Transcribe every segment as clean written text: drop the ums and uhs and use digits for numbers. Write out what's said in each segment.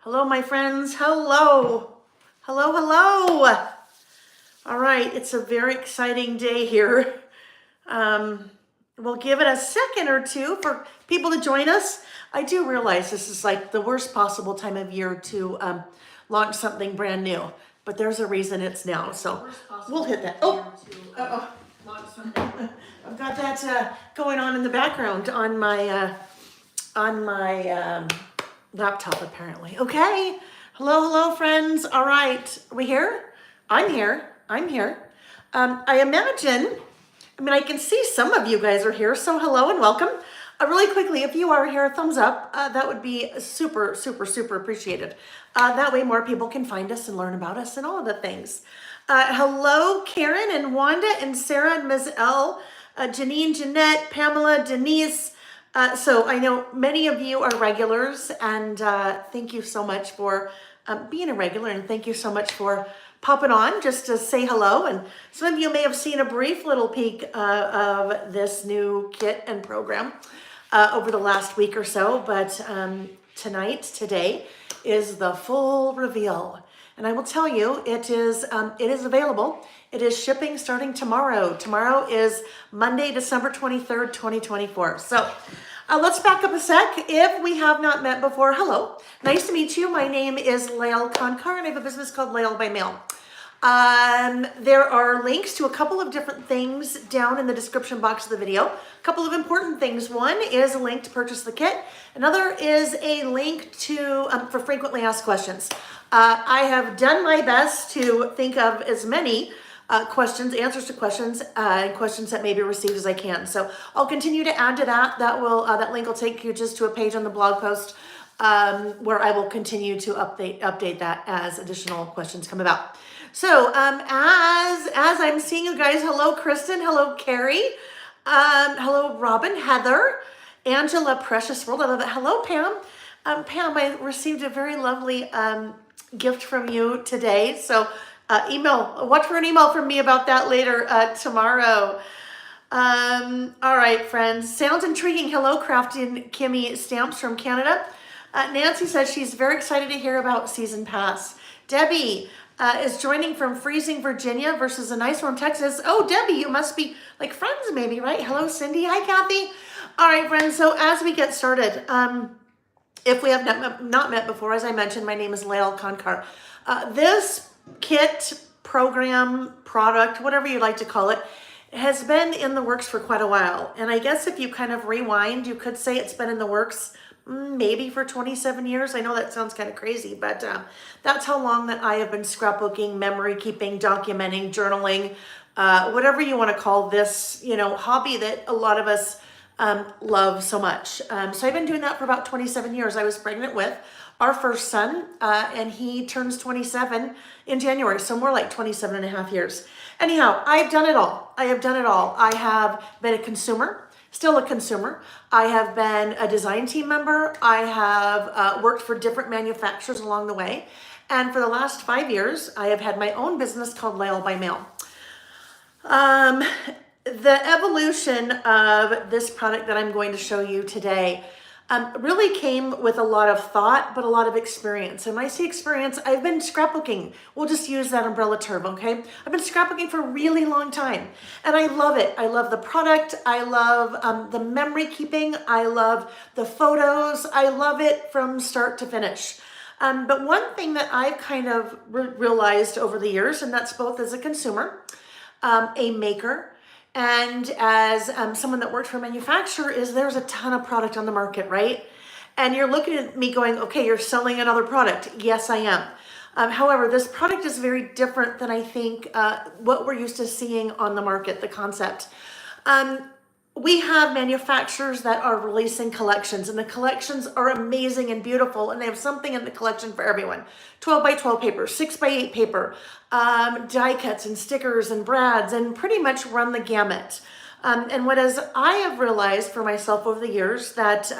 Hello, my friends. Hello. Hello, hello. All right, it's a very exciting day here. We'll give it a second or two for people to join us. I do realize this is like the worst possible time of year to launch something brand new, but there's a reason it's now, so we'll hit that. Oh, I've got that going on in the background on my laptop apparently. Okay. Hello, hello, friends. All right. Are we here? I'm here. I'm here. I imagine, I can see some of you guys are here. So hello and welcome. Really quickly, if you are here, a thumbs up. That would be super, super, super appreciated. That way more people can find us and learn about us and all of the things. Hello, Karen and Wanda and Sarah and Ms. L, Janine, Jeanette, Pamela, Denise. So I know many of you are regulars, and thank you so much for being a regular, and thank you so much for popping on just to say hello. And some of you may have seen a brief little peek of this new kit and program over the last week or so, but today is the full reveal. And I will tell you, it is available. It is shipping starting tomorrow. Tomorrow is Monday, December 23rd, 2024. So let's back up a sec. If we have not met before, hello. Nice to meet you. My name is Layle, and I have a business called Layle by Mail. There are links to a couple of different things down in the description box of the video. A couple of important things. One is a link to purchase the kit. Another is a link to for frequently asked questions. I have done my best to think of as many answers to questions, and questions that may be received as I can. So I'll continue to add to that. That link will take you just to a page on the blog post where I will continue to update that as additional questions come about. So as I'm seeing you guys, hello Kristen, hello Carrie, hello Robin, Heather, Angela, Precious World, I love it. Hello Pam. Pam, I received a very lovely gift from you today. So watch for an email from me about that later tomorrow. All right, friends. Sounds intriguing. Hello, Crafting Kimmy Stamps from Canada. Nancy says she's very excited to hear about Season Pass. Debbie is joining from freezing Virginia versus a nice warm Texas. Oh, Debbie, you must be like friends maybe, right? Hello, Cindy. Hi, Kathy. All right, friends. So as we get started, if we have not met before, as I mentioned, my name is Layle Konkar. This kit, program, product, whatever you like to call it, has been in the works for quite a while. And I guess if you kind of rewind, you could say it's been in the works maybe for 27 years. I know that sounds kind of crazy, but that's how long that I have been scrapbooking, memory keeping, documenting, journaling, whatever you want to call this, hobby that a lot of us love so much. So I've been doing that for about 27 years. I was pregnant with our first son, and he turns 27 in January, so more like 27 and a half years. Anyhow, I've done it all. I have done it all. I have been a consumer, still a consumer. I have been a design team member. I have worked for different manufacturers along the way. And for the last 5 years, I have had my own business called Layle by Mail. The evolution of this product that I'm going to show you today really came with a lot of thought, but a lot of experience. And when I say experience, I've been scrapbooking. We'll just use that umbrella term, okay? I've been scrapbooking for a really long time, and I love it. I love the product. I love the memory keeping. I love the photos. I love it from start to finish. But one thing that I've kind of realized over the years, and that's both as a consumer, a maker, and as someone that worked for a manufacturer, is there's a ton of product on the market, right? And you're looking at me going, okay, you're selling another product. Yes, I am. However, this product is very different than I think what we're used to seeing on the market, the concept. We have manufacturers that are releasing collections, and the collections are amazing and beautiful, and they have something in the collection for everyone. 12 by 12 paper, 6 by 8 paper, die cuts and stickers and brads, and pretty much run the gamut. And what as I have realized for myself over the years that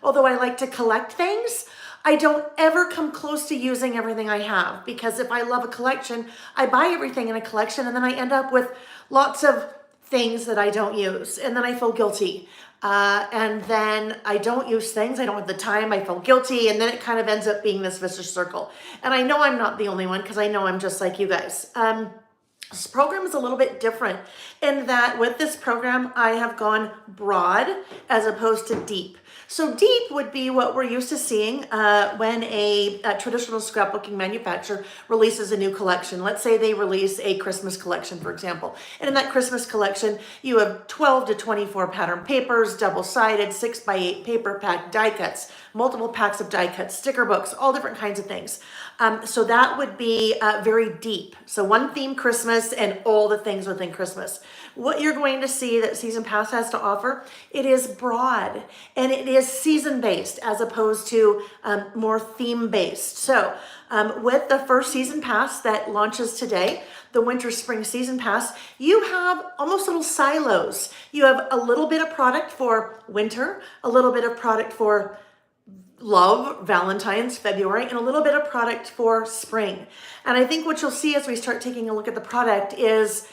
although I like to collect things, I don't ever come close to using everything I have, because if I love a collection, I buy everything in a collection, and then I end up with lots of things that I don't use, and then I feel guilty. And then I don't use things. I don't have the time. I feel guilty. And then it kind of ends up being this vicious circle. And I know I'm not the only one because I know I'm just like you guys. This program is a little bit different in that with this program, I have gone broad as opposed to deep. So deep would be what we're used to seeing when a traditional scrapbooking manufacturer releases a new collection. Let's say they release a Christmas collection, for example. And in that Christmas collection, you have 12 to 24 pattern papers, double-sided, 6x8 paper pack, die cuts, multiple packs of die cuts, sticker books, all different kinds of things. So that would be very deep. So one theme Christmas and all the things within Christmas. What you're going to see that Season Pass has to offer, it is broad and it is season-based as opposed to more theme-based. So with the first Season Pass that launches today, the Winter Spring Season Pass, you have almost little silos. You have a little bit of product for winter, a little bit of product for love, Valentine's, February, and a little bit of product for spring. And I think what you'll see as we start taking a look at the product is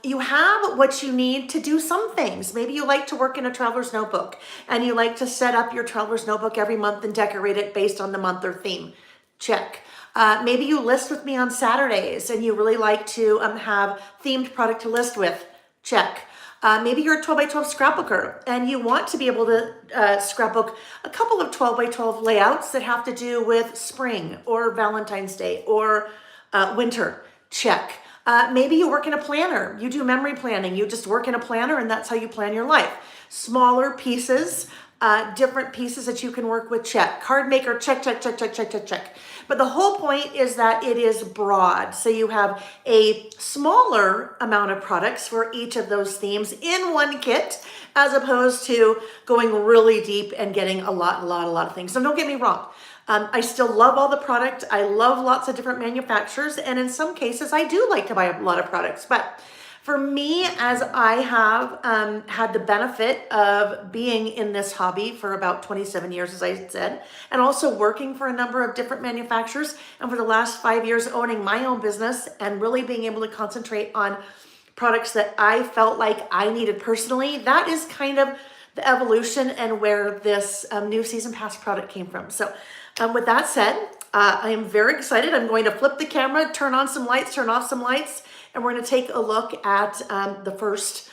you have what you need to do some things. Maybe you like to work in a traveler's notebook and you like to set up your traveler's notebook every month and decorate it based on the month or theme. Check. Maybe you list with me on Saturdays and you really like to have themed product to list with. Check. Maybe you're a 12 by 12 scrapbooker and you want to be able to scrapbook a couple of 12 by 12 layouts that have to do with spring or Valentine's Day or winter. Check. Maybe you work in a planner. You do memory planning. You just work in a planner and that's how you plan your life. Smaller pieces, different pieces that you can work with. Check. Card maker. Check, check, check, check, check, check, check. But the whole point is that it is broad. So you have a smaller amount of products for each of those themes in one kit, as opposed to going really deep and getting a lot of things. So don't get me wrong. I still love all the product. I love lots of different manufacturers. And in some cases, I do like to buy a lot of products. But for me, as I have had the benefit of being in this hobby for about 27 years, as I said, and also working for a number of different manufacturers, and for the last 5 years owning my own business and really being able to concentrate on products that I felt like I needed personally, that is kind of the evolution and where this new Season Pass product came from. So with that said, I am very excited. I'm going to flip the camera, turn on some lights, turn off some lights, and we're going to take a look at the first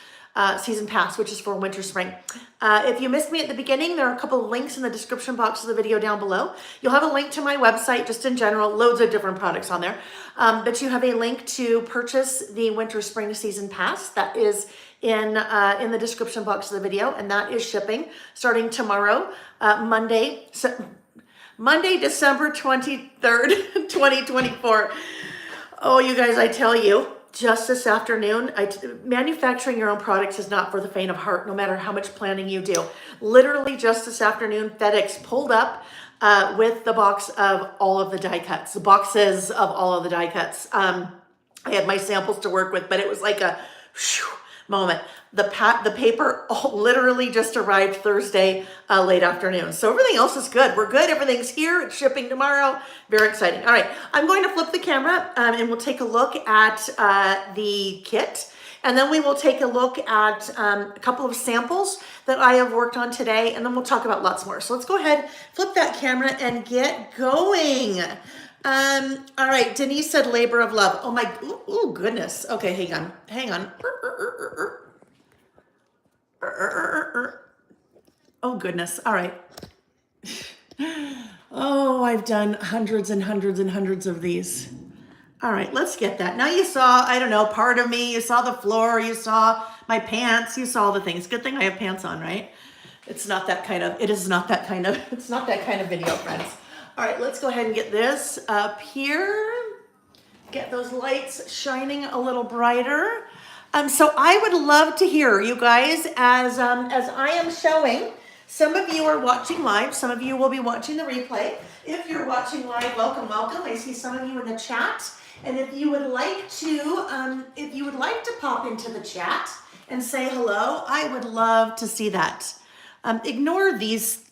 Season Pass, which is for winter spring. If you missed me at the beginning, there are a couple of links in the description box of the video down below. You'll have a link to my website, just in general, loads of different products on there. But you have a link to purchase the winter spring Season Pass. That is in the description box of the video, and that is shipping starting tomorrow, Monday, December 23rd, 2024. Oh, you guys, I tell you, just this afternoon, manufacturing your own products is not for the faint of heart, no matter how much planning you do. Literally just this afternoon, FedEx pulled up with the box of all of the die cuts, the boxes of all of the die cuts. I had my samples to work with, but it was like a whew, moment. The paper literally just arrived Thursday late afternoon. So everything else is good. We're good. Everything's here. It's shipping tomorrow. Very exciting. All right. I'm going to flip the camera and we'll take a look at the kit. And then we will take a look at a couple of samples that I have worked on today. And then we'll talk about lots more. So let's go ahead, flip that camera and get going. All right. Denise said labor of love. Oh my, oh goodness. Okay. Hang on. Oh goodness. All right. Oh, I've done hundreds and hundreds and hundreds of these. All right, let's get that. Now you saw, I don't know, part of me, you saw the floor, you saw my pants, you saw all the things. Good thing I have pants on, right? It's not that kind of video, friends. All right, let's go ahead and get this up here. Get those lights shining a little brighter. So I would love to hear you guys as I am showing. Some of you are watching live. Some of you will be watching the replay. If you're watching live, welcome, welcome. I see some of you in the chat. And if you would like to pop into the chat and say hello, I would love to see that. Ignore these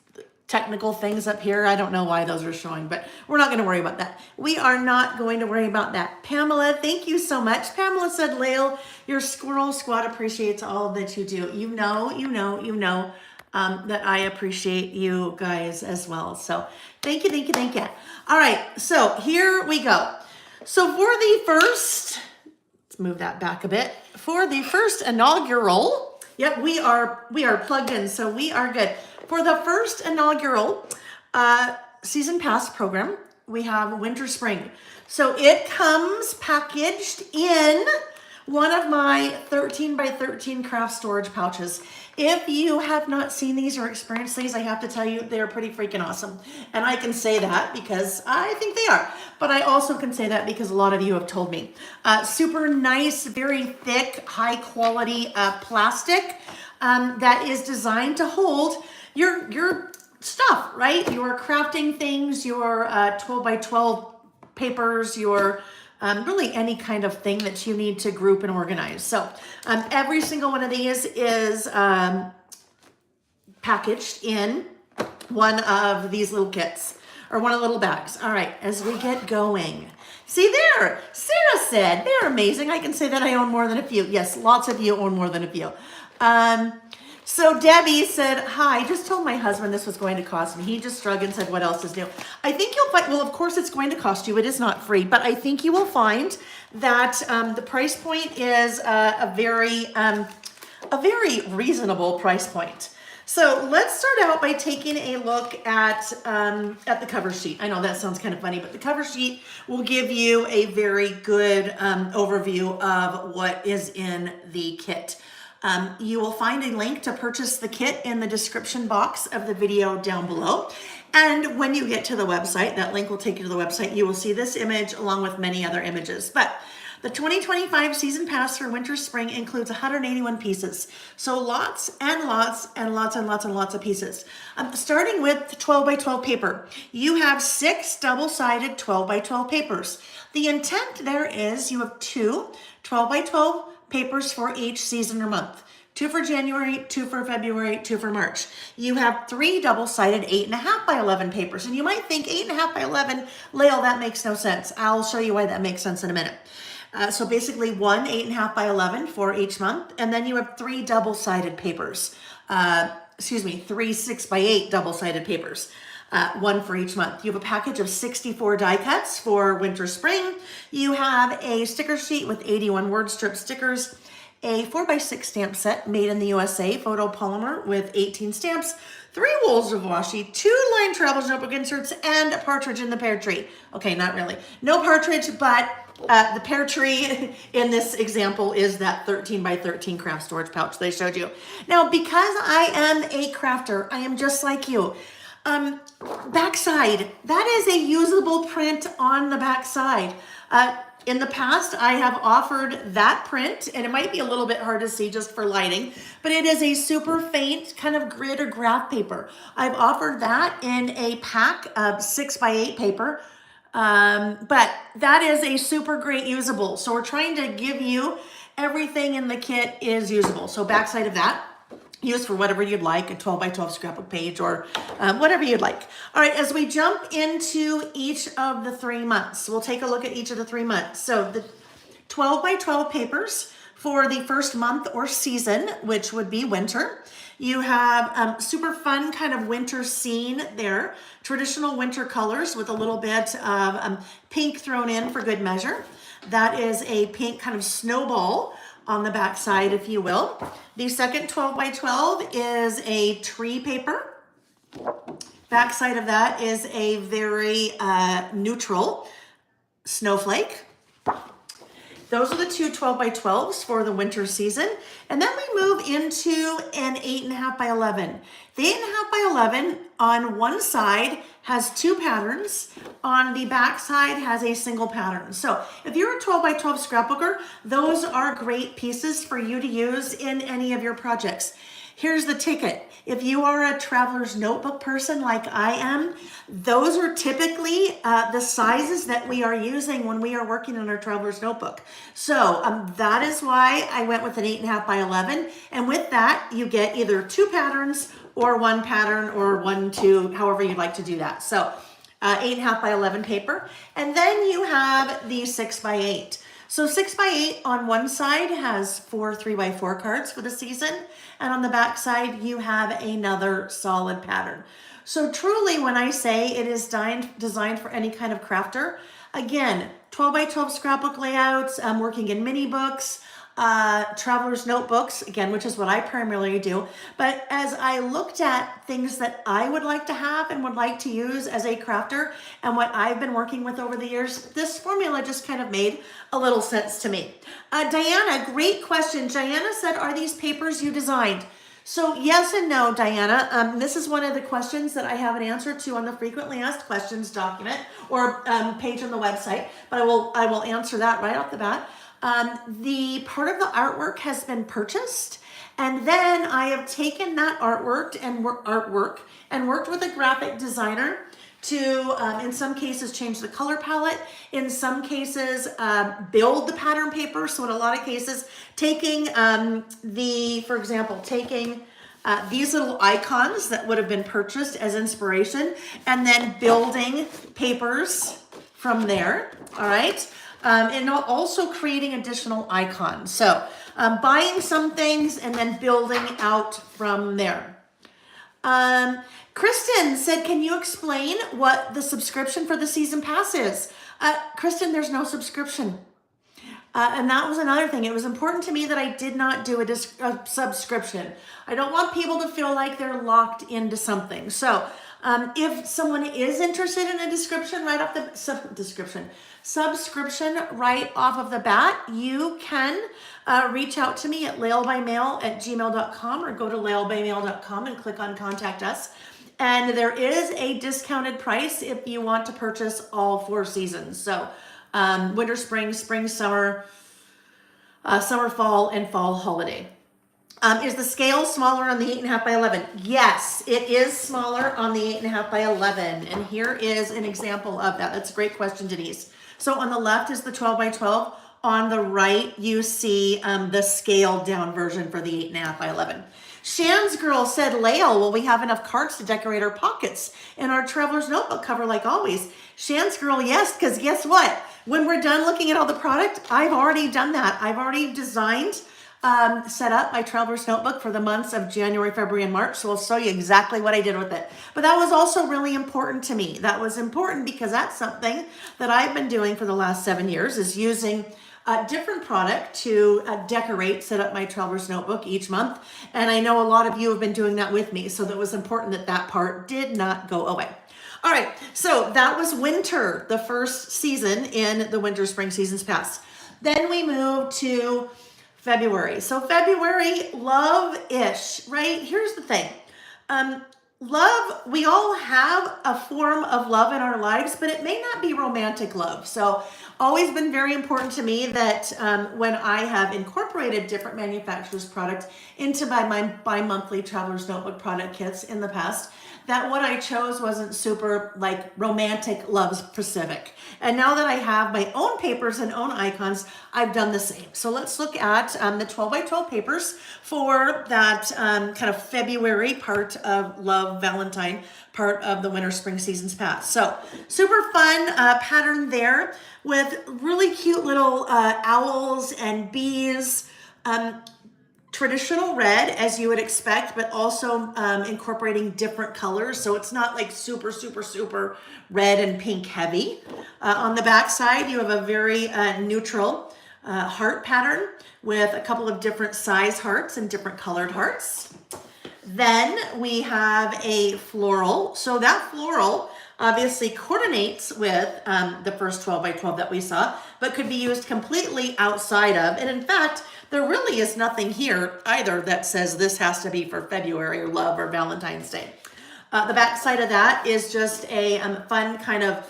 technical things up here. I don't know why those are showing, but we're not going to worry about that. We are not going to worry about that. Pamela, thank you so much. Pamela said, Layle, your Squirrel Squad appreciates all that you do. You know, that I appreciate you guys as well. So thank you, thank you, thank you. All right, so here we go. So for the first, let's move that back a bit. For the first inaugural, yep, we are plugged in, so we are good. For the first inaugural season pass program, we have winter spring. So it comes packaged in one of my 13 by 13 craft storage pouches. If you have not seen these or experienced these, I have to tell you, they're pretty freaking awesome. And I can say that because I think they are. But I also can say that because a lot of you have told me. Super nice, very thick, high quality plastic that is designed to hold your stuff, right? Your crafting things, your 12 by 12 papers, your really any kind of thing that you need to group and organize. So every single one of these is packaged in one of these little kits or one of the little bags. All right, as we get going. See there, Sarah said, they're amazing. I can say that I own more than a few. Yes, lots of you own more than a few. So Debbie said, hi, just told my husband this was going to cost me. He just shrugged and said, what else is new? I think you'll find, well, of course it's going to cost you. It is not free, but I think you will find that the price point is a very reasonable price point. So let's start out by taking a look at the cover sheet. I know that sounds kind of funny, but the cover sheet will give you a very good overview of what is in the kit. You will find a link to purchase the kit in the description box of the video down below. And when you get to the website, that link will take you to the website. You will see this image along with many other images. But the 2025 season pass for winter spring includes 181 pieces. So lots and lots and lots and lots and lots of pieces. Starting with 12 by 12 paper. You have 6 double-sided 12 by 12 papers. The intent there is you have 2 12 by 12 papers for each season or month. 2 for January, 2 for February, 2 for March. You have 3 double-sided 8.5 by 11 papers. And you might think 8.5 by 11, Layle, that makes no sense. I'll show you why that makes sense in a minute. So basically 1 8.5 by 11 for each month. And then you have 3 double-sided papers. 3 6 by 8 double-sided papers. 1 for each month. You have a package of 64 die cuts for winter spring. You have a sticker sheet with 81 word strip stickers, a 4x6 stamp set made in the USA, photopolymer with 18 stamps, 3 rolls of washi, 2 line travels notebook inserts, and a partridge in the pear tree. Okay, not really. No partridge, but the pear tree in this example is that 13 by 13 craft storage pouch they showed you. Now, because I am a crafter, I am just like you. Backside, that is a usable print on the backside. In the past, I have offered that print, and it might be a little bit hard to see just for lighting, but it is a super faint kind of grid or graph paper. I've offered that in a pack of 6 by 8 paper, but that is a super great usable. So we're trying to give you everything in the kit is usable. So backside of that, use for whatever you'd like, a 12 by 12 scrapbook page or whatever you'd like. All right, as we jump into each of the 3 months, we'll take a look at each of the 3 months. So the 12 by 12 papers for the first month or season, which would be winter. You have super fun kind of winter scene there. Traditional winter colors with a little bit of pink thrown in for good measure. That is a pink kind of snowball on the back side, if you will. The second 12 by 12 is a tree paper. Back side of that is a very neutral snowflake. Those are the 2 12 by 12s for the winter season. And then we move into an 8.5 by 11. The 8.5 by 11 on one side has 2 patterns. On the back side has a single pattern. So if you're a 12 by 12 scrapbooker, those are great pieces for you to use in any of your projects. Here's the ticket. If you are a traveler's notebook person like I am, those are typically the sizes that we are using when we are working on our traveler's notebook. So that is why I went with an 8.5 by 11. And with that, you get either 2 patterns or 1 pattern or 1, 2, however you'd like to do that. So 8.5 by 11 paper. And then you have the 6 by 8. So 6x8 on one side has 4 3x4 cards for the season, and on the back side you have another solid pattern. So truly, when I say it is designed for any kind of crafter, again, 12x12 scrapbook layouts, working in mini books, traveler's notebooks, again, which is what I primarily do. But as I looked at things that I would like to have and would like to use as a crafter and what I've been working with over the years, this formula just kind of made a little sense to me. Diana, great question. Diana said, are these papers you designed? So yes and no, Diana. This is one of the questions that I have an answer to on the frequently asked questions document or page on the website, but I will answer that right off the bat. The part of the artwork has been purchased, and then I have taken that artwork and worked with a graphic designer to, in some cases, change the color palette, in some cases, build the pattern paper. So in a lot of cases, taking for example, taking these little icons that would have been purchased as inspiration and then building papers from there, all right? And also creating additional icons. So buying some things and then building out from there. Kristen said, can you explain what the subscription for the season pass is? Kristen, there's no subscription. And that was another thing. It was important to me that I did not do a subscription. I don't want people to feel like they're locked into something. So if someone is interested in a subscription right off of the bat, you can reach out to me at laylebymail@gmail.com or go to laylebymail.com and click on contact us. And there is a discounted price if you want to purchase all 4 seasons. So winter, spring, spring, summer, summer, fall, and fall holiday. Is the scale smaller on the 8.5 by 11? Yes, it is smaller on the 8.5 by 11. And here is an example of that. That's a great question, Denise. So on the left is the 12 by 12. On the right, you see the scaled down version for the 8.5 by 11. Shan's girl said, Layle, will we have enough cards to decorate our pockets in our traveler's notebook cover like always? Shan's girl, yes, because guess what? When we're done looking at all the product, I've already done that. I've already designed, set up my traveler's notebook for the months of January, February, and March. So I'll show you exactly what I did with it. But that was also really important to me. That was important because that's something that I've been doing for the last 7 years, is using a different product to set up my traveler's notebook each month. And I know a lot of you have been doing that with me. So that was important that that part did not go away. All right, so that was winter, the first season in the winter spring seasons pass. Then we move to February. So February, love-ish, right? Here's the thing. Love, we all have a form of love in our lives, but it may not be romantic love. So always been very important to me that when I have incorporated different manufacturers' products into my bi-monthly traveler's notebook product kits in the past, that what I chose wasn't super like romantic love specific. And now that I have my own papers and own icons, I've done the same. So let's look at the 12 by 12 papers for that kind of February part of Love Valentine part of the winter spring seasons pass. So super fun pattern there with really cute little owls and bees. Traditional red, as you would expect, but also incorporating different colors. So it's not like super, super, super red and pink heavy. On the back side, you have a very neutral heart pattern with a couple of different size hearts and different colored hearts. Then we have a floral. So that floral obviously coordinates with the first 12 by 12 that we saw, but could be used completely outside of. And in fact, there really is nothing here either that says this has to be for February or love or Valentine's Day. The back side of that is just a fun kind of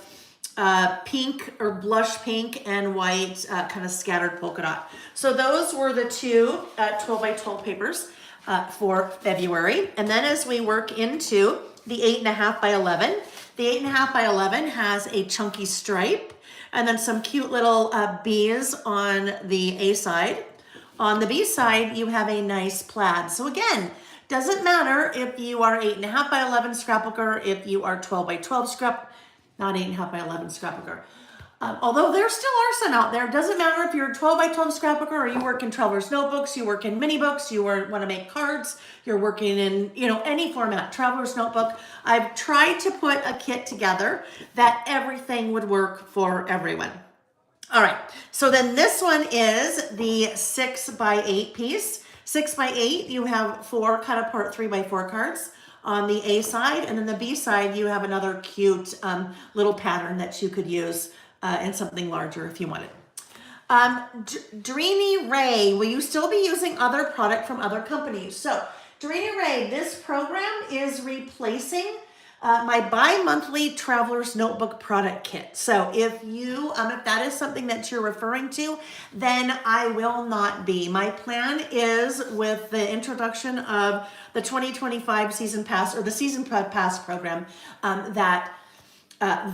pink or blush pink and white kind of scattered polka dot. So those were the two 12 by 12 papers for February. And then as we work into the 8.5 by 11, the 8.5 by 11 has a chunky stripe and then some cute little bees on the A side. On the B side, you have a nice plaid. So again, doesn't matter if you are 8.5 by 11 scrapbooker, if you are 12 by 12 not 8.5 by 11 scrapbooker. Although there still are some out there. It doesn't matter if you're a 12 by 12 scrapbooker or you work in traveler's notebooks, you work in mini books, you want to make cards, you're working in, any format, traveler's notebook. I've tried to put a kit together that everything would work for everyone. All right, so then this one is the 6 by 8 piece. 6 by 8, you have 4 cut apart 3 by 4 cards on the A side, and then the B side, you have another cute little pattern that you could use and something larger if you wanted. Dreamy Ray, will you still be using other product from other companies? So Dreamy Ray, this program is replacing my bi-monthly Traveler's Notebook product kit. So if that is something that you're referring to, then I will not be. My plan is with the introduction of the 2025 season pass or the season pass program that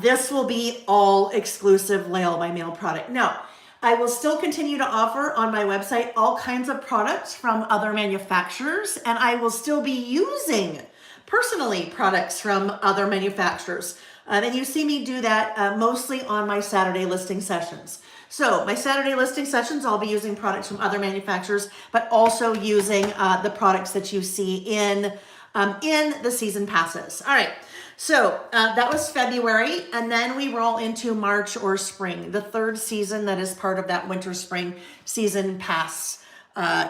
this will be all exclusive Layle by Mail product. Now, I will still continue to offer on my website all kinds of products from other manufacturers, and I will still be using personally products from other manufacturers. And you see me do that mostly on my Saturday listing sessions. So my Saturday listing sessions, I'll be using products from other manufacturers, but also using the products that you see in the season passes. All right. So that was February, and then we roll into March or spring, the third season that is part of that winter spring season pass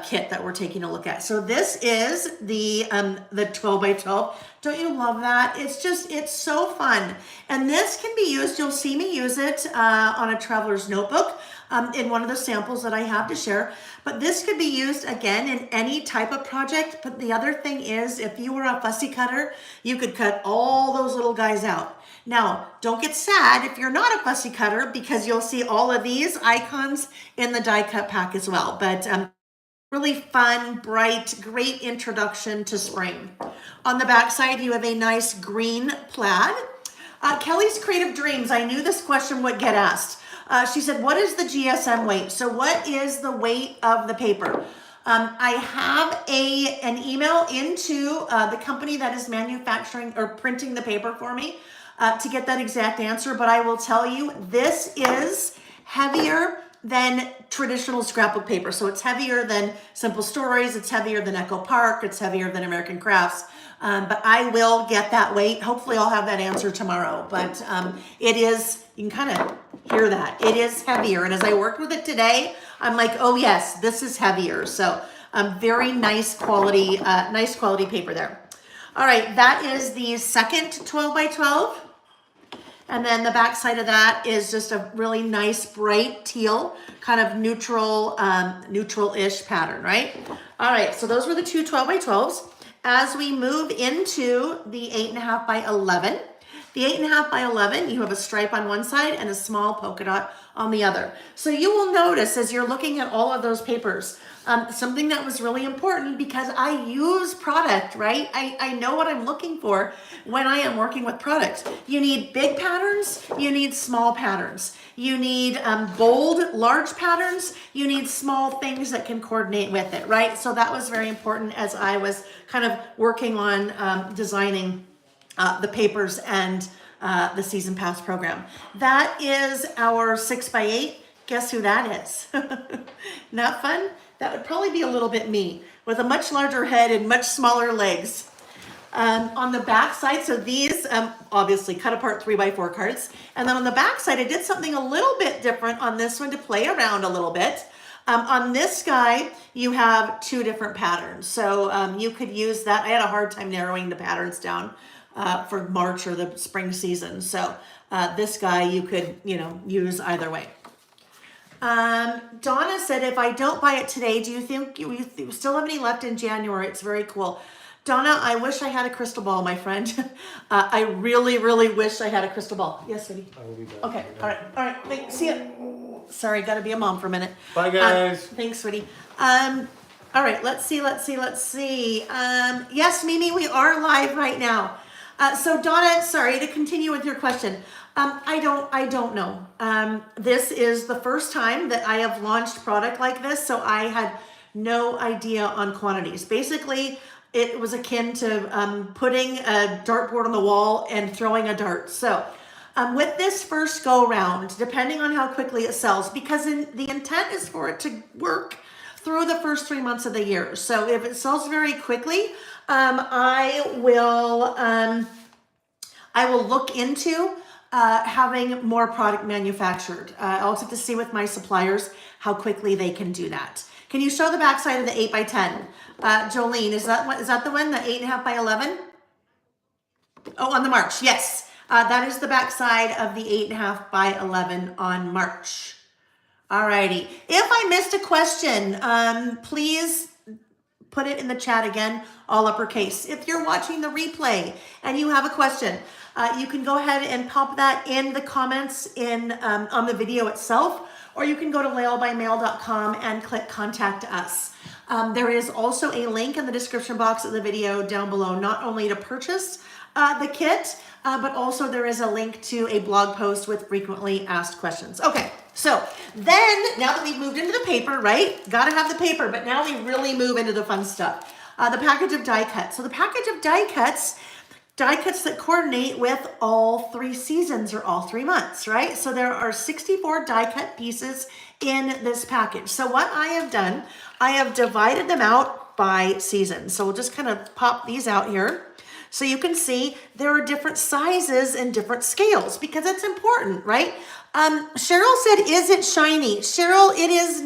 kit that we're taking a look at. So this is the 12 by 12. Don't you love that? It's so fun. And this can be used, you'll see me use it on a traveler's notebook in one of the samples that I have to share. But this could be used again in any type of project. But the other thing is, if you were a fussy cutter, you could cut all those little guys out. Now, don't get sad if you're not a fussy cutter, because you'll see all of these icons in the die cut pack as well. But really fun, bright, great introduction to spring. On the back side, you have a nice green plaid. Kelly's Creative Dreams, I knew this question would get asked. She said, what is the GSM weight? So what is the weight of the paper? I have an email into the company that is manufacturing or printing the paper for me to get that exact answer, but I will tell you, this is heavier than traditional scrapbook paper. So it's heavier than Simple Stories, it's heavier than Echo Park, it's heavier than American Crafts. But I will get that weight. Hopefully I'll have that answer tomorrow. But it is, you can kind of hear that. It is heavier. And as I worked with it today, I'm like, oh yes, this is heavier. So very nice quality paper there. All right, that is the second 12 by 12. And then the back side of that is just a really nice bright teal, kind of neutral-ish pattern, right? All right, so those were the two 12 by 12s. As we move into the 8.5 by 11, the 8.5 by 11, you have a stripe on one side and a small polka dot on the other. So you will notice as you're looking at all of those papers, something that was really important, because I use product, right? I know what I'm looking for when I am working with products. You need big patterns, you need small patterns. You need bold, large patterns, you need small things that can coordinate with it, right? So that was very important as I was kind of working on designing the papers and the season pass program. That is our 6 by 8. Guess who that is? Not fun? That would probably be a little bit me, with a much larger head and much smaller legs. On the back side, so these obviously cut apart 3 by 4 cards. And then on the back side, I did something a little bit different on this one to play around a little bit. On this guy, you have 2 different patterns. So you could use that. I had a hard time narrowing the patterns down for March or the spring season. So this guy you could, use either way. Donna said, if I don't buy it today, do you think you still have any left in January? It's very cool. Donna, I wish I had a crystal ball, my friend. I really, really wish I had a crystal ball. Yes, sweetie? I will be back. Okay, all right. Thanks. See ya. Sorry, gotta be a mom for a minute. Bye, guys. Thanks, sweetie. All right, let's see. Yes, Mimi, we are live right now. So Donna, sorry, to continue with your question. I don't know. This is the first time that I have launched product like this, so I had no idea on quantities. Basically, it was akin to putting a dartboard on the wall and throwing a dart. So with this first go round, depending on how quickly it sells, because the intent is for it to work through the first 3 months of the year. So if it sells very quickly, I will look into having more product manufactured. I'll have to see with my suppliers how quickly they can do that. Can you show the back side of the 8x10? Jolene, is that the one, the 8.5 by 11? Oh, on the March, yes. That is the back side of the 8.5 by 11 on March. Alrighty. If I missed a question, please put it in the chat again, all uppercase. If you're watching the replay and you have a question, you can go ahead and pop that in the comments on the video itself, or you can go to laylebymail.com and click contact us. There is also a link in the description box of the video down below, not only to purchase the kit, but also there is a link to a blog post with frequently asked questions. Okay, so then now that we've moved into the paper, right? Gotta have the paper, but now we really move into the fun stuff. The package of die cuts. So the package of die cuts that coordinate with all 3 seasons or all 3 months, right? So there are 64 die cut pieces in this package. So what I have done, I have divided them out by season. So we'll just kind of pop these out here. So you can see there are different sizes and different scales because it's important, right? Cheryl said, is it shiny? Cheryl, it is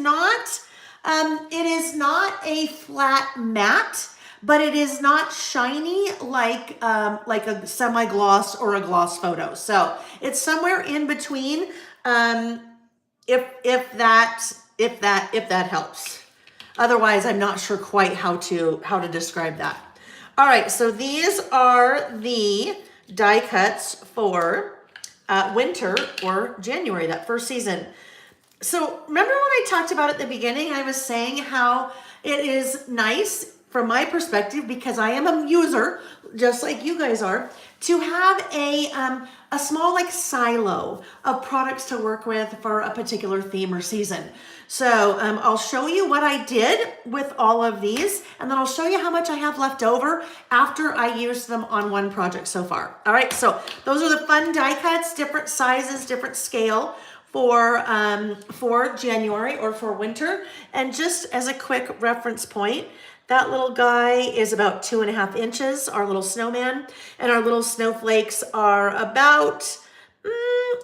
not a flat matte, but it is not shiny like a semi-gloss or a gloss photo. So it's somewhere in between, if that helps. Otherwise, I'm not sure quite how to describe that. All right, so these are the die cuts for winter or January, that first season. So remember when I talked about at the beginning, I was saying how it is nice from my perspective, because I am a user, just like you guys are, to have a small like silo of products to work with for a particular theme or season. So I'll show you what I did with all of these, and then I'll show you how much I have left over after I used them on one project so far. All right, so those are the fun die cuts, different sizes, different scale for January or for winter. And just as a quick reference point, that little guy is about 2.5 inches, our little snowman, and our little snowflakes are about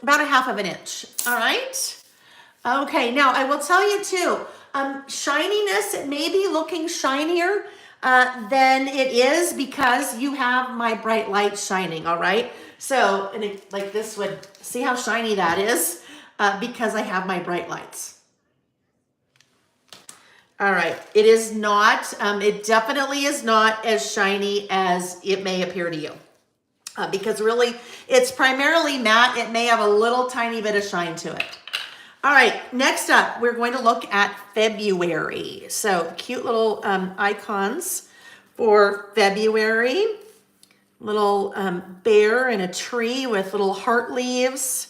1/2 inch. All right. Okay, now I will tell you too, shininess, it may be looking shinier than it is because you have my bright light shining, all right? So, like this would, see how shiny that is? Because I have my bright lights. All right, it is not, it definitely is not as shiny as it may appear to you. Because really, it's primarily matte. It may have a little tiny bit of shine to it. All right, next up, we're going to look at February. So cute little icons for February. Little bear and a tree with little heart leaves.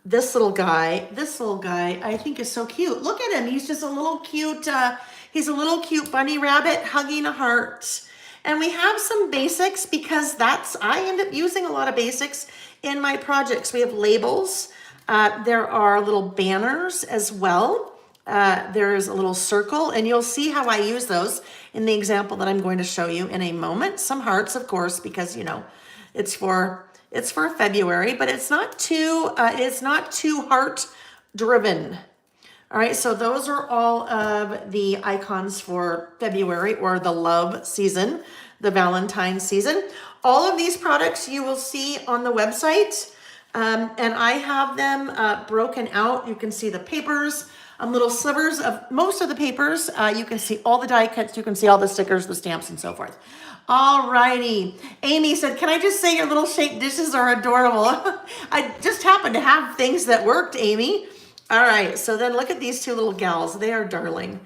This little guy, I think is so cute. Look at him, he's just a little cute, he's a little cute bunny rabbit hugging a heart. And we have some basics because I end up using a lot of basics in my projects. We have labels. There are little banners as well. There's a little circle, and you'll see how I use those in the example that I'm going to show you in a moment. Some hearts, of course, because, you know, it's for February, but it's not too heart driven. All right, so those are all of the icons for February, or the love season, the Valentine's season. All of these products you will see on the website, and I have them broken out. You can see the papers, little slivers of most of the papers. You can see all the die cuts. You can see all the stickers, the stamps, and so forth. All righty. Amy said, can I just say your little shaped dishes are adorable? I just happened to have things that worked, Amy. All right, so then look at these two little gals. They are darling.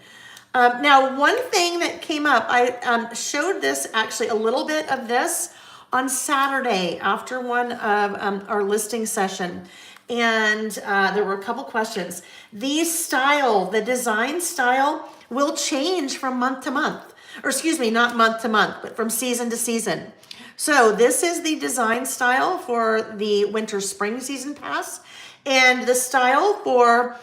Now, one thing that came up, I showed this, actually a little bit of this on Saturday after one of our listing session. And there were a couple questions. The design style will change from month to month. Or excuse me, not month to month, but from season to season. So this is the design style for the winter spring season pass, and the style for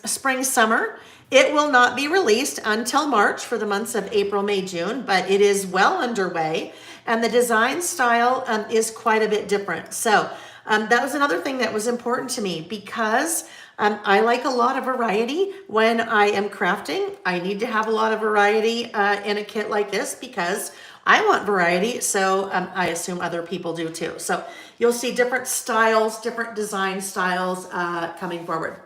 spring summer. It will not be released until March for the months of April, May, June, but it is well underway, and the design style is quite a bit different. So that was another thing that was important to me, because I like a lot of variety when I am crafting. I need to have a lot of variety in a kit like this, because I want variety, so I assume other people do too. So you'll see different styles, different design styles coming forward.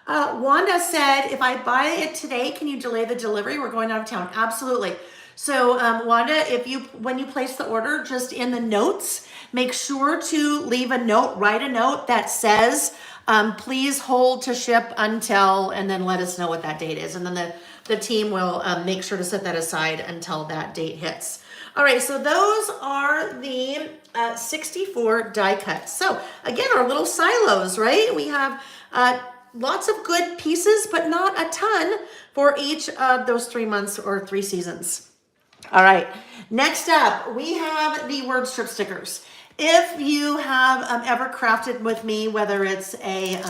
Wanda said, if I buy it today, can you delay the delivery? We're going out of town. Absolutely. So Wanda, when you place the order, just in the notes, make sure to leave a note, write a note that says, please hold to ship until, and then let us know what that date is. And then the team will make sure to set that aside until that date hits. All right, so those are the 64 die cuts. So again, our little silos, right? We have lots of good pieces, but not a ton for each of those 3 months or 3 seasons. All right, next up, we have the word strip stickers. If you have ever crafted with me, whether it's a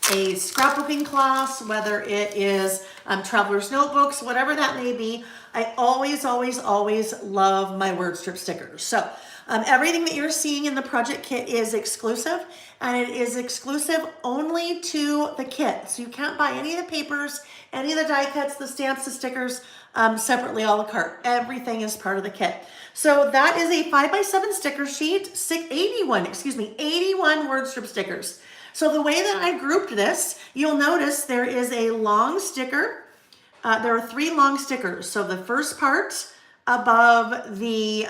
scrapbooking class, whether it is traveler's notebooks, whatever that may be, I always, always, always love my word strip stickers. So everything that you're seeing in the project kit is exclusive, and it is exclusive only to the kit. So you can't buy any of the papers, any of the die cuts, the stamps, the stickers separately, a la carte. Everything is part of the kit. So that is a 5x7 sticker sheet, 81 word strip stickers. So the way that I grouped this, you'll notice there is a long sticker. There are 3 long stickers. So the first part above the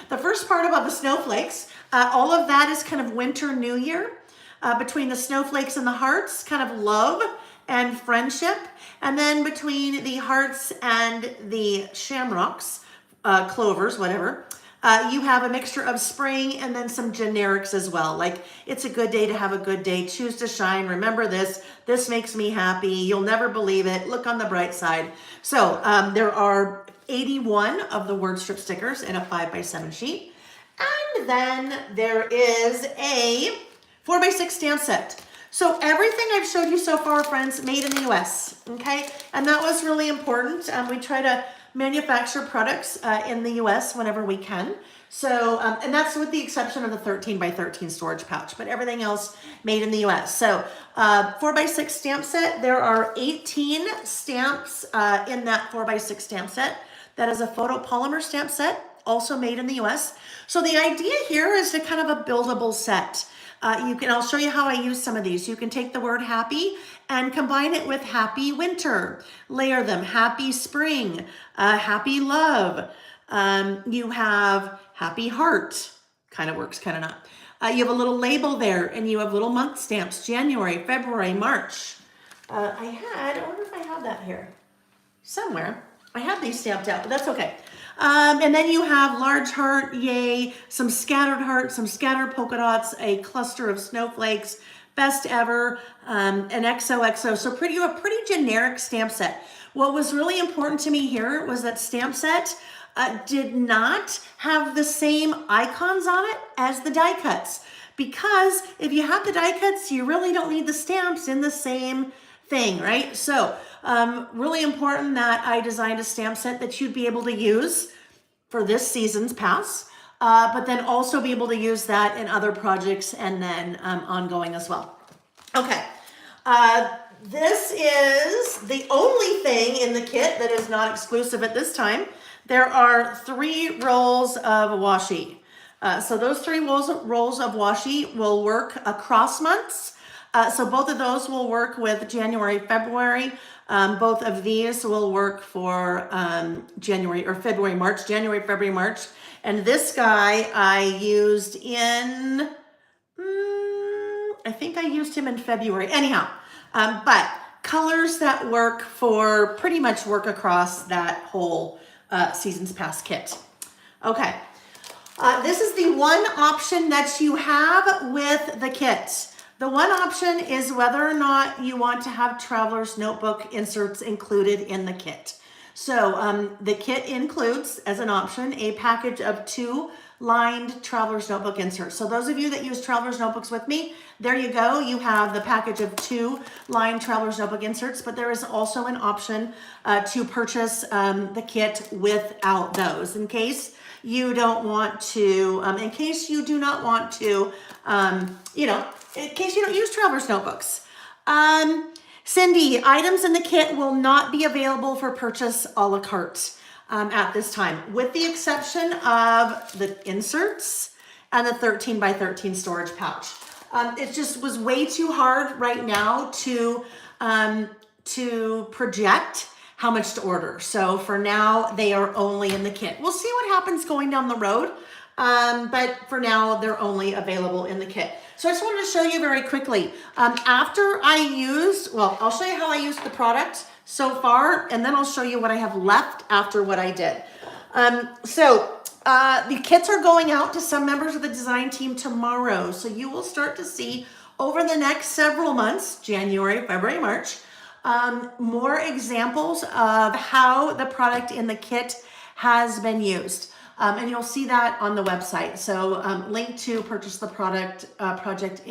the first part above the snowflakes, all of that is kind of winter, new year. Between the snowflakes and the hearts, kind of love and friendship. And then between the hearts and the shamrocks, clovers, whatever, you have a mixture of spring and then some generics as well. Like, it's a good day to have a good day. Choose to shine. Remember this. This makes me happy. You'll never believe it. Look on the bright side. So there are 81 of the word strip stickers in a 5x7 sheet. And then there is a 4x6 stamp set. So everything I've showed you so far, friends, made in the US, okay? And that was really important. We try to manufacture products in the US whenever we can. So, and that's with the exception of the 13x13 storage pouch, but everything else made in the US. So 4x6 stamp set, there are 18 stamps in that 4x6 stamp set. That is a photopolymer stamp set, also made in the US. So the idea here is to kind of a buildable set. I'll show you how I use some of these. You can take the word happy and combine it with happy winter. Layer them, happy spring, happy love. You have happy heart, kind of works, kind of not. You have a little label there, and you have little month stamps, January, February, March. I wonder if I have that here somewhere. I have these stamped out, but that's okay. And then you have large heart, yay, some scattered hearts, some scattered polka dots, a cluster of snowflakes, best ever, an XOXO. So a pretty generic stamp set. What was really important to me here was that stamp set did not have the same icons on it as the die cuts. Because if you have the die cuts, you really don't need the stamps in the same thing, right? So really important that I designed a stamp set that you'd be able to use for this season's pass, but then also be able to use that in other projects and then ongoing as well. Okay, this is the only thing in the kit that is not exclusive at this time. There are 3 rolls of washi. So those 3 rolls of washi will work across months. So both of those will work with January, February. Both of these will work for January or February, March, January, February, March. And this guy I used in, I think I used him in February. Anyhow, but colors that work for pretty much work across that whole Seasons Pass kit. Okay, this is the one option that you have with the kit. The one option is whether or not you want to have traveler's notebook inserts included in the kit. So the kit includes, as an option, a package of 2 lined traveler's notebook inserts. So those of you that use traveler's notebooks with me, there you go. You have the package of 2 lined traveler's notebook inserts, but there is also an option to purchase the kit without those in case you don't want to, in case you do not want to, in case you don't use traveler's notebooks. Cindy, items in the kit will not be available for purchase a la carte at this time, with the exception of the inserts and the 13 by 13 storage pouch. It just was way too hard right now to project how much to order. So for now, they are only in the kit. We'll see what happens going down the road. But for now, they're only available in the kit. So I just wanted to show you very quickly. After I used, well, I'll show you how I used the product so far, and then I'll show you what I have left after what I did. The kits are going out to some members of the design team tomorrow. So you will start to see over the next several months, January, February, March, more examples of how the product in the kit has been used. And you'll see that on the website. So link to purchase the product product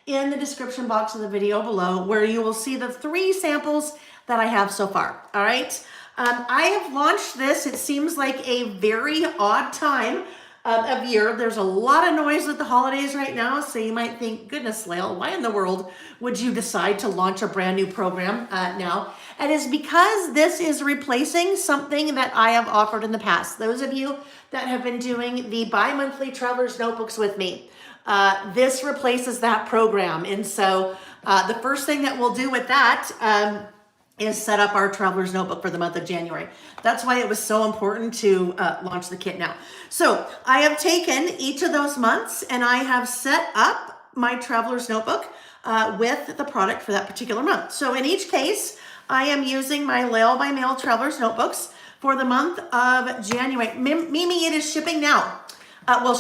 in the description box of the video below, where you will see the 3 samples that I have so far. All right. I have launched this. It seems like a very odd time of year. There's a lot of noise with the holidays right now. So you might think, goodness, Layle, why in the world would you decide to launch a brand new program now? And it's because this is replacing something that I have offered in the past. Those of you that have been doing the bi-monthly Traveler's Notebooks with me, this replaces that program. And so the first thing that we'll do with that is set up our Traveler's Notebook for the month of January. That's why it was so important to launch the kit now. So I have taken each of those months and I have set up my Traveler's Notebook with the product for that particular month. So in each case, I am using my Layle by Mail Traveler's Notebooks for the month of January. Mimi, it is shipping now.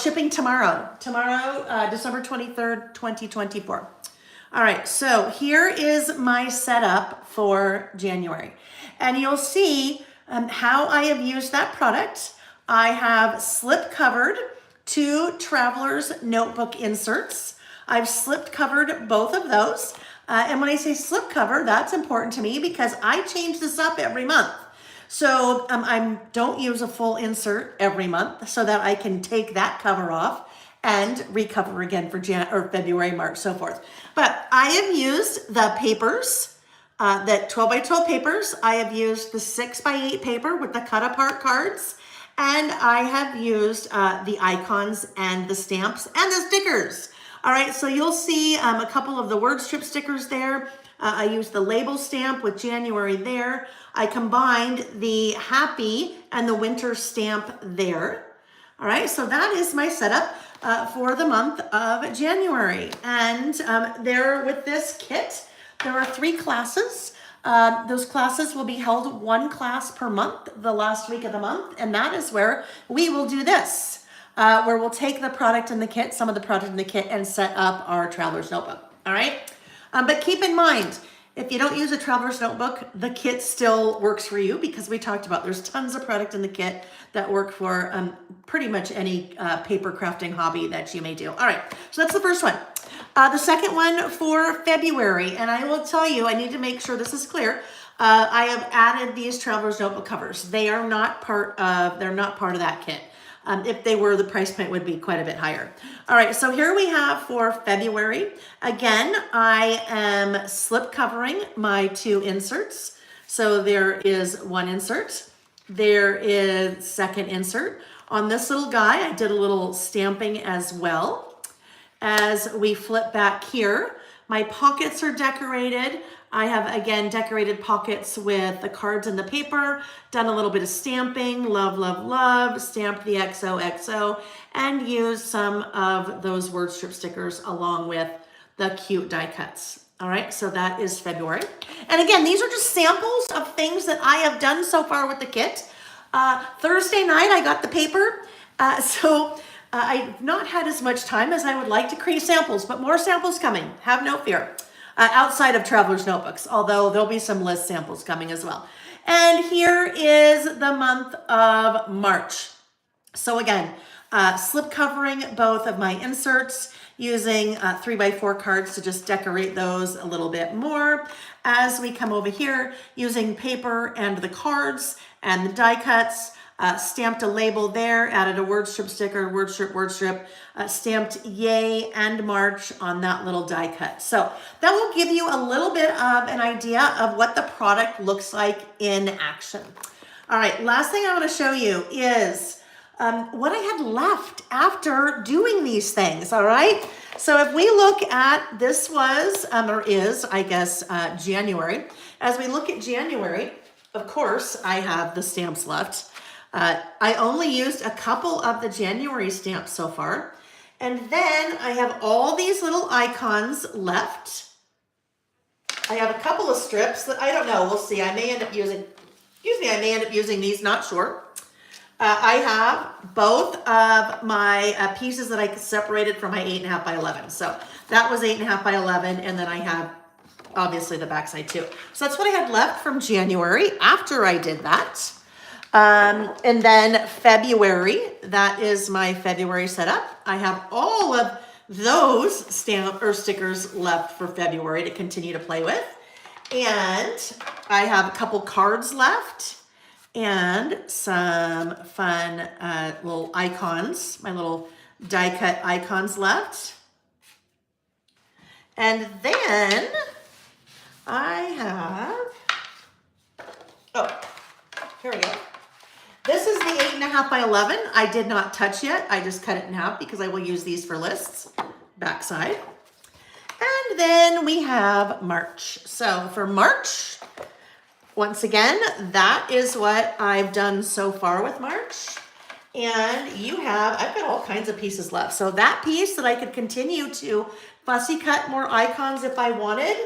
Shipping tomorrow. December 23rd, 2024. All right, so here is my setup for January. And you'll see how I have used that product. I have slip covered 2 Traveler's Notebook inserts. I've slip covered both of those. And when I say slip cover, that's important to me because I change this up every month. So I don't use a full insert every month so that I can take that cover off and recover again for February, March, so forth. But I have used the papers, the 12 by 12 papers. I have used the 6 by 8 paper with the cut apart cards. And I have used the icons and the stamps and the stickers. All right, so you'll see a couple of the word strip stickers there. I used the label stamp with January there. I combined the happy and the winter stamp there. All right, so that is my setup for the month of January. And there with this kit, there are 3 classes. Those classes will be held 1 class per month, the last week of the month. And that is where we will do this. Where we'll take the product in the kit, some of the product in the kit, and set up our Traveler's Notebook, all right? But keep in mind, if you don't use a Traveler's Notebook, the kit still works for you because we talked about there's tons of product in the kit that work for pretty much any paper crafting hobby that you may do. All right, so that's the first one. The second one for February, and I will tell you, I need to make sure this is clear. I have added these Traveler's Notebook covers. They are not part of that kit. If they were, the price point would be quite a bit higher. All right, so here we have for February. Again, I am slip covering my 2 inserts. So there is 1 insert. There is 2nd insert. On this little guy, I did a little stamping as well. As we flip back here, my pockets are decorated. I have, again, decorated pockets with the cards and the paper, done a little bit of stamping, love, love, love, stamped the XOXO, and used some of those word strip stickers along with the cute die cuts. All right, so that is February. And again, these are just samples of things that I have done so far with the kit. Thursday night, I got the paper, so I've not had as much time as I would like to create samples, but more samples coming, have no fear. outside of traveler's notebooks, although there'll be some list samples coming as well. And here is the month of March. So again, slip covering both of my inserts using 3x4 cards to just decorate those a little bit more. As we come over here, using paper and the cards and the die cuts, stamped a label there, added a word strip sticker, word strip, stamped yay and March on that little die cut. So that will give you a little bit of an idea of what the product looks like in action. All right, last thing I want to show you is what I had left after doing these things, all right? So if we look at, this was, or is, I guess, January. As we look at January, of course, I have the stamps left. I only used a couple of the January stamps so far. And then I have all these little icons left. I have a couple of strips that I don't know, we'll see. I may end up using, I may end up using these, not sure. I have both of my pieces that I separated from my 8.5 by 11. So that was 8.5 by 11. And then I have obviously the backside too. So that's what I had left from January after I did that. And then February, that is my February setup. I have all of those stamp or stickers left for February to continue to play with. And I have a couple cards left and some fun little icons, my little die cut icons left. And then I have, oh, here we go. This is the 8.5 by 11. I did not touch yet. I just cut it in half because I will use these for lists, backside. And then we have March. So for March, once again, that is what I've done so far with March. And you have, I've got all kinds of pieces left. So that piece that I could continue to fussy cut more icons if I wanted.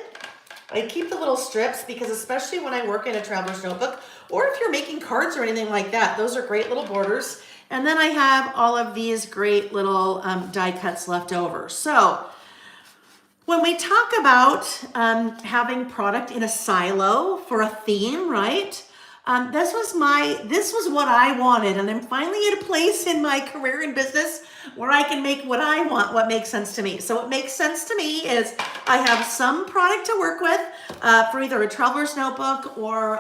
I keep the little strips because especially when I work in a traveler's notebook, or if you're making cards or anything like that, those are great little borders. And then I have all of these great little die cuts left over. So when we talk about having product in a silo for a theme, right? This was what I wanted. And I'm finally at a place in my career and business where I can make what I want, what makes sense to me. So what makes sense to me is I have some product to work with for either a traveler's notebook or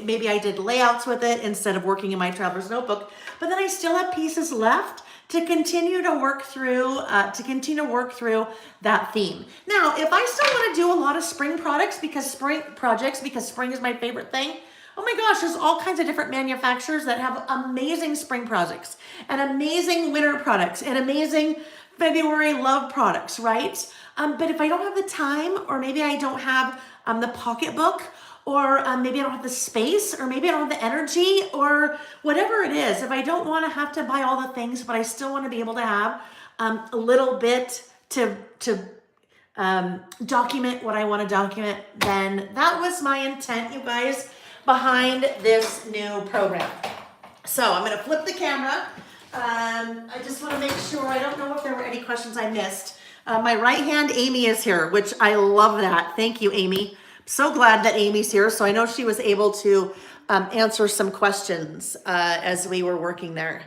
maybe I did layouts with it instead of working in my traveler's notebook. But then I still have pieces left to continue to work through, that theme. Now, if I still want to do a lot of spring projects because spring is my favorite thing, oh my gosh, there's all kinds of different manufacturers that have amazing spring projects and amazing winter products and amazing February love products, right? But if I don't have the time, or maybe I don't have the pocketbook, or maybe I don't have the space, or maybe I don't have the energy, or whatever it is, if I don't want to have to buy all the things, but I still want to be able to have a little bit to document what I want to document, then that was my intent, you guys, behind this new program. So I'm going to flip the camera. I just want to make sure, I don't know if there were any questions I missed. My right hand, Amy, is here, which I love that. Thank you, Amy. So glad that Amy's here. So I know she was able to answer some questions as we were working there.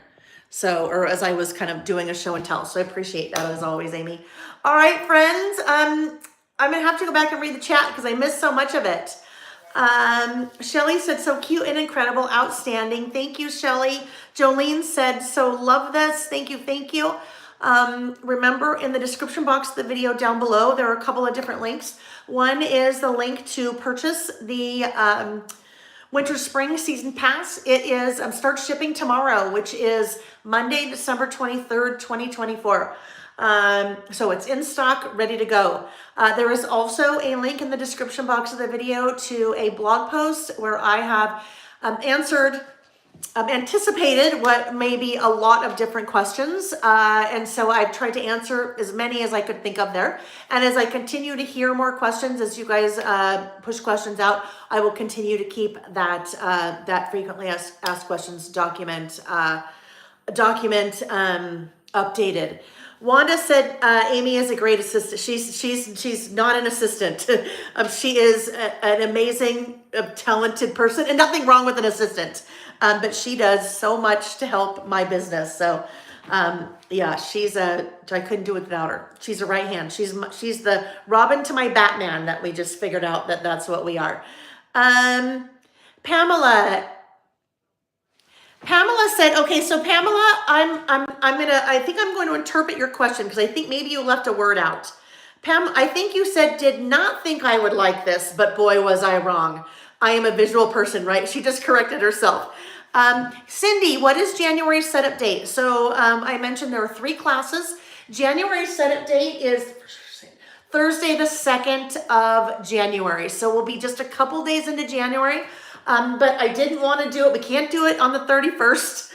So, or as I was kind of doing a show and tell. So I appreciate that as always, Amy. All right, friends. I'm going to have to go back and read the chat because I missed so much of it. Shelly said, so cute and incredible, outstanding. Thank you, Shelly. Jolene said, so love this. Thank you. Thank you. Remember, in the description box of the video down below, there are a couple of different links. One is the link to purchase the winter spring season pass. It is starts shipping tomorrow, which is Monday, December 23rd, 2024. So it's in stock, ready to go. There is also a link in the description box of the video to a blog post where I have anticipated what may be a lot of different questions. And so I've tried to answer as many as I could think of there. And as I continue to hear more questions, as you guys push questions out, I will continue to keep that frequently asked questions document updated. Wanda said Amy is a great assistant. She's not an assistant. She is an amazing, talented person, and nothing wrong with an assistant. But she does so much to help my business. So yeah, I couldn't do it without her. She's a right hand. She's the Robin to my Batman that we just figured out that's what we are. Pamela said, okay, so Pamela, I think I'm going to interpret your question because I think maybe you left a word out. Pam, I think you said, did not think I would like this, but boy, was I wrong. I am a visual person, right? She just corrected herself. Cindy, what is January's setup date? So I mentioned there are 3 classes. January's setup date is Thursday, the 2nd of January. So we'll be just a couple days into January. But I didn't want to do it. We can't do it on the 31st.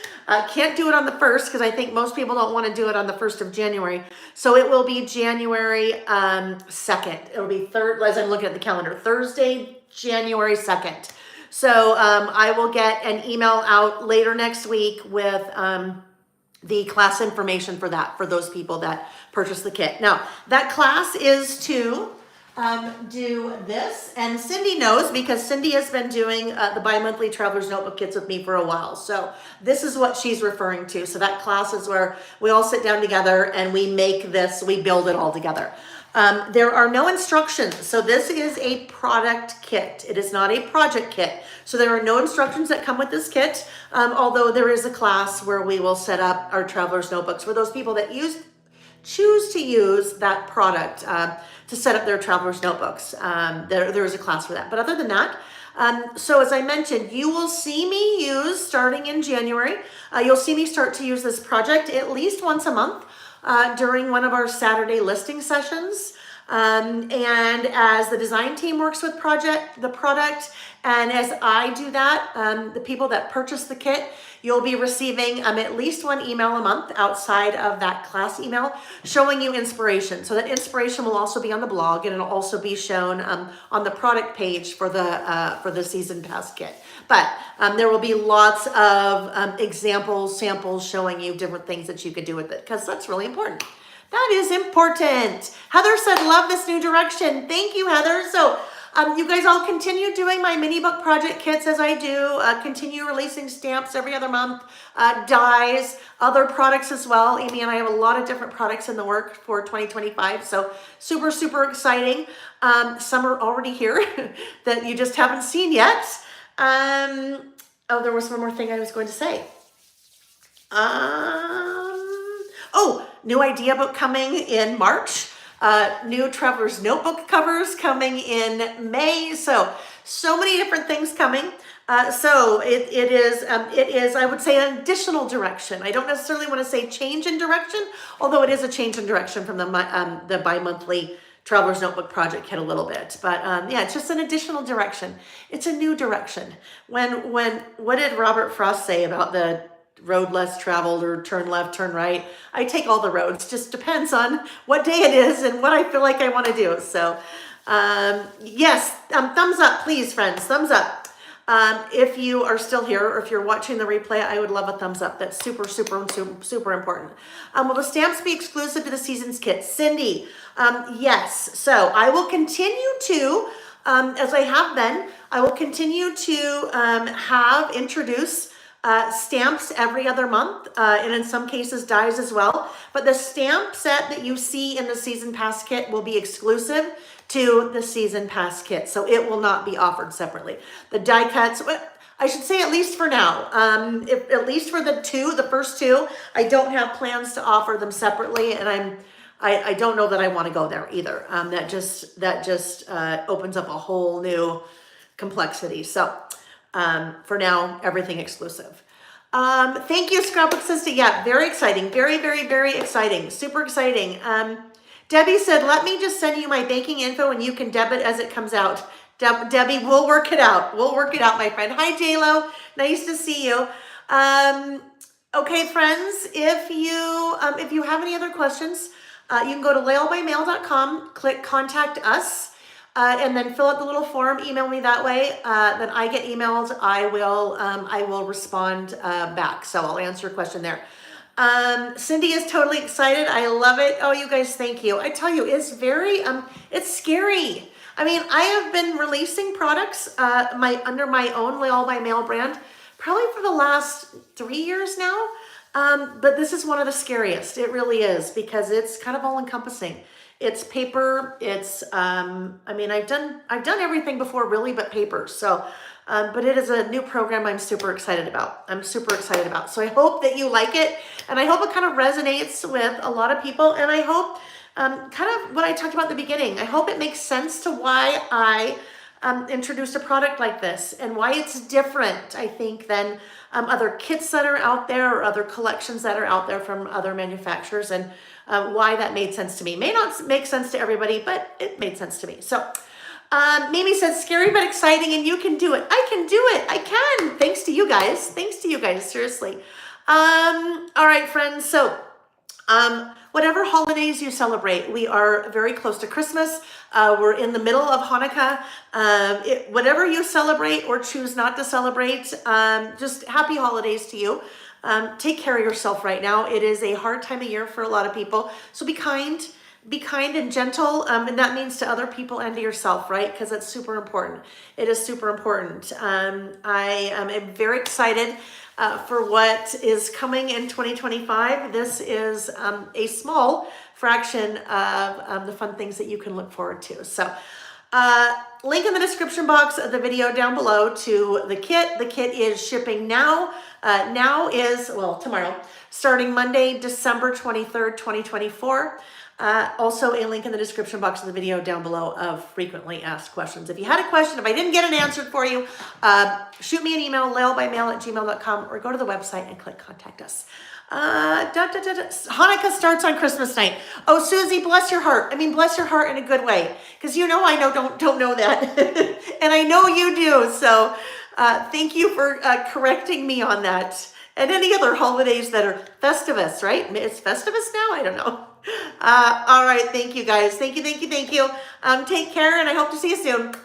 Can't do it on the 1st because I think most people don't want to do it on the 1st of January. So it will be January 2nd. It'll be as I'm looking at the calendar, Thursday, January 2nd. So I will get an email out later next week with the class information for that, for those people that purchase the kit. Now, that class is to do this, and Cindy knows because Cindy has been doing the bi-monthly Traveler's Notebook kits with me for a while. So this is what she's referring to. So that class is where we all sit down together and we make this, we build it all together. There are no instructions. So this is a product kit. It is not a project kit. So there are no instructions that come with this kit, although there is a class where we will set up our Traveler's Notebooks for those people that choose to use that product to set up their Traveler's Notebooks. There is a class for that. But other than that, so as I mentioned, you will see me use, starting in January, you'll see me start to use this project at least once a month during one of our Saturday listing sessions. And as the design team works with the product, and as I do that, the people that purchase the kit, you'll be receiving at least one email a month outside of that class email showing you inspiration. So that inspiration will also be on the blog, and it'll also be shown on the product page for the season pass kit. But there will be lots of examples, samples showing you different things that you could do with it, because that's really important. That is important. Heather said, love this new direction. Thank you, Heather. So you guys all continue doing my mini book project kits as I do, continue releasing stamps every other month, dies, other products as well. Amy and I have a lot of different products in the work for 2025. So super, super exciting. Some are already here that you just haven't seen yet. Oh, there was one more thing I was going to say. Oh, new idea book coming in March. New Traveler's Notebook covers coming in May. So many different things coming. So it is, I would say, an additional direction. I don't necessarily want to say change in direction, although it is a change in direction from the bi-monthly Traveler's Notebook project kit a little bit. But yeah, it's just an additional direction. It's a new direction. What did Robert Frost say about the road less traveled, or turn left, turn right? I take all the roads. Just depends on what day it is and what I feel like I want to do. So yes, thumbs up, please, friends, thumbs up. If you are still here, or if you're watching the replay, I would love a thumbs up. That's super, super, super, super important. Will the stamps be exclusive to the season's kit? Cindy, yes. So I will continue to, as I have been, I will continue to introduce stamps every other month, and in some cases dies as well. But the stamp set that you see in the season pass kit will be exclusive to the season pass kit. So it will not be offered separately. The die cuts, I should say, at least for now, at least for the first two, I don't have plans to offer them separately. And I don't know that I want to go there either. That just opens up a whole new complexity. So for now, everything exclusive. Thank you, Scrapbook Sister. Yeah, very exciting. Very, very, very exciting. Super exciting. Debbie said, let me just send you my banking info and you can debit as it comes out. Debbie, we'll work it out. We'll work it out, my friend. Hi, JLo. Nice to see you. Okay, friends, if you have any other questions, you can go to laylebymail.com, click contact us, and then fill out the little form, email me that way. Then I get emailed. I will respond back. So I'll answer your question there. Cindy is totally excited. I love it. Oh, you guys, thank you. I tell you, it's very, it's scary. I mean, I have been releasing products under my own Layle by Mail brand probably for the last 3 years now. But this is one of the scariest. It really is, because it's kind of all encompassing. It's paper. It's I mean, I've done everything before really, but paper. So, but it is a new program I'm super excited about. So I hope that you like it, and I hope it kind of resonates with a lot of people. And I hope kind of what I talked about at the beginning. I hope it makes sense to why I introduced a product like this and why it's different, I think, than other kits that are out there or other collections that are out there from other manufacturers, and why that made sense to me. May not make sense to everybody, but it made sense to me. So Mimi says, scary but exciting, and you can do it. I can do it. I can. Thanks to you guys. Seriously. All right, friends. So whatever holidays you celebrate, we are very close to Christmas. We're in the middle of Hanukkah. Whatever you celebrate or choose not to celebrate, just happy holidays to you. Take care of yourself right now. It is a hard time of year for a lot of people. So be kind and gentle. And that means to other people and to yourself, right? Because it's super important. It is super important. I am very excited for what is coming in 2025. This is a small fraction of the fun things that you can look forward to. So link in the description box of the video down below to the kit. The kit is shipping now. Now is, well, tomorrow, starting Monday, December 23rd, 2024. Also a link in the description box of the video down below of frequently asked questions. If you had a question, if I didn't get an answer for you, shoot me an email, laylebymail@gmail.com, or go to the website and click contact us. Hanukkah starts on Christmas night. Oh, Susie, bless your heart. I mean, bless your heart in a good way, because you know I don't know that, and I know you do. So thank you for correcting me on that. And any other holidays that are Festivus, right? It's Festivus now? I don't know. All right. Thank you, guys. Thank you. Take care, and I hope to see you soon.